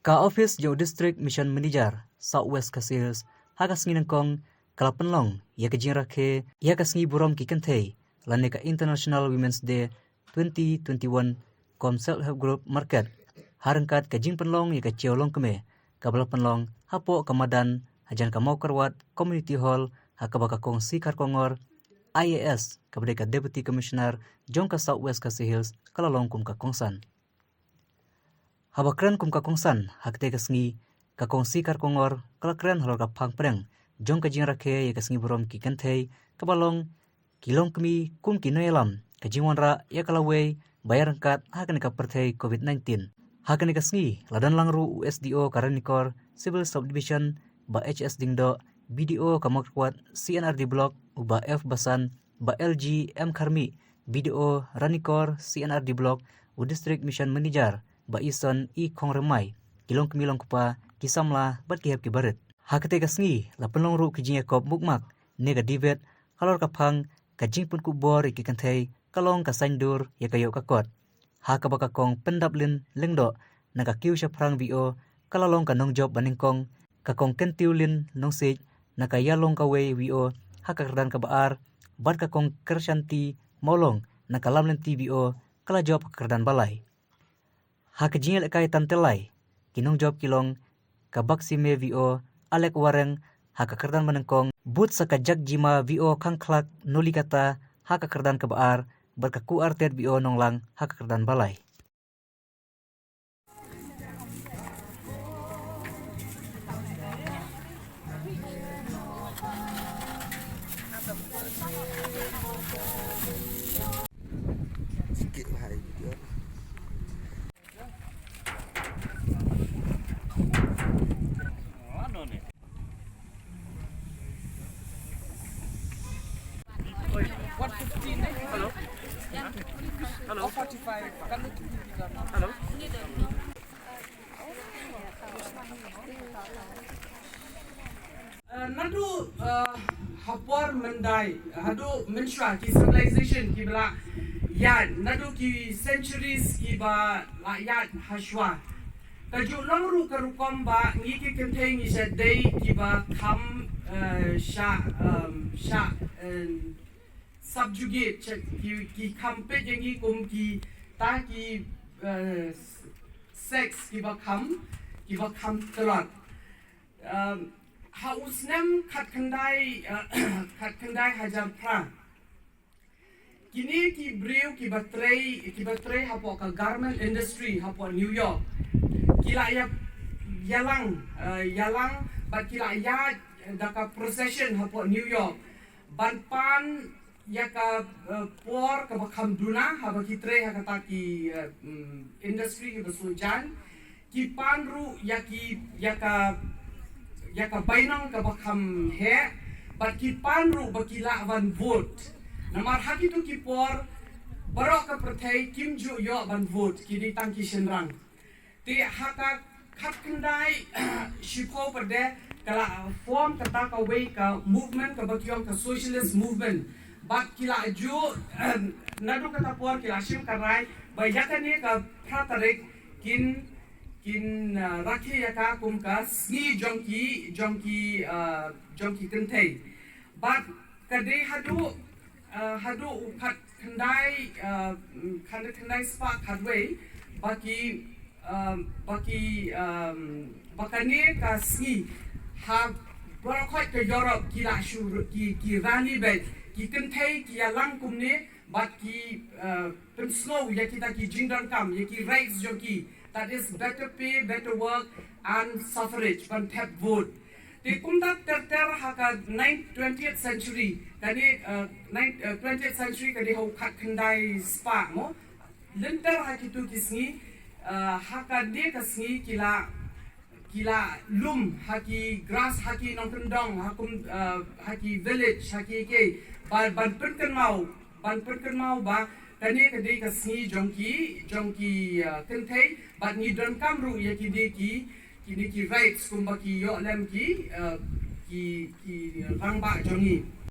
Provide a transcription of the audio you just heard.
Ka office jo district mission manager Southwest Kasils hakas nginengkong kalapenlong ya kejing rakhe ya kasngi burom kikentei lane ka International Women's Day 2021 kom self help group market harangkat kejing penlong ya keciolong keme kabala penlong hapo kamadan hajan kamau karwat community hall hakabaka kong sikar kongor IAS kabade ka deputy commissioner jongka Southwest Kasils kalalong kum ka kongsan habakran kum ka kongsan hakte kasngi ka kongsi kar kongor kalakran halor ka phang preng jong ka jing rakhe ya kasngi burom ki kanthei kabalong kilong kmi kum ki noelam ka jingwanra ya kalawe bayar angkat hakan ka perthei COVID-19 hakan kasngi ladan langru USDO karanikor civil subdivision ba HS dingdo BDO kamakwat CNRD block uba F basan ba LG M Kharmi BDO ranikor CNRD block u district mission manager ba ison I kongremai kilong kemilong kupa kisamla bat kihap ki baret hakate kasngi la penlong ru kijing yakop mukmak nega divet kalor kapang kajing pun kubor ki kanthei kalong ka sandur ya kayo kakot hakabaka kong pendaplin lengdo naga kiu shaprang bio kalalong kanong job baningkong kakong kentiulin nongsej naka yalong kawe bio hakakardan kabaar bat kakong kershanti molong nakalamlen TBO kala job kardan balai hakajing lekai tantelai kinong job kilong kabaksime VO alek wareng hakakardan manengkong but sakajak jima VO kangklak nolikata hakakardan kabaar berkaku artet VO nonglang hakakardan balai Hello. Hello. 45. Hello. Nadu hapor mendai hadu menshwa ki civilization ki bala yad nadu ki centuries ki ba la yad hashwa kaju langru karukom ba ngi ki kenteng is a day ki ba kam sha subjugate ki kampe jengi kum ki ta ki sex ki ba kam telat hausnem khat khandai hajar pra kini ki brew ki batrei hapo ka garment industry hapo New York kila ya yalang ba kila ya daka procession hapo New York banpan ya ka por ka bakam duna haba kitre ha kata ki industry ki basujan ki panru ya ka bainang ka bakam he bat ki panru bakila van vote namar haki tu ki por barok ka perthai kim ju yo van vote ki di tangki senrang ti haka khat kendai shipo perde kala form kata ka way ka movement ka bakyong ka socialist movement bat kila ju nadu kata por kila shim karai bayakane ka pratarik kin rakhi yaka kum ka sni jongki kentei bat kade hadu khat khandai spa khatway bakane ka sni ha barakhoi ka Europe kila shu ki rani bet ki kentei ki alang kumne bat ki penslow ya kita ki jingdang kam ya ki rights joki that is better pay better work and suffrage ban tap vote ti kumta ter haka 20th century kani 20th century kani ho khat khandai spa mo linter hakitu kisni haka de kasni kila lum haki grass haki nongkendong hakum haki village haki ke ban perken mau ba kani kadi kasni jongki kentei bat ni don kamru ya ki rights kumbaki yo lem ki rangba jongi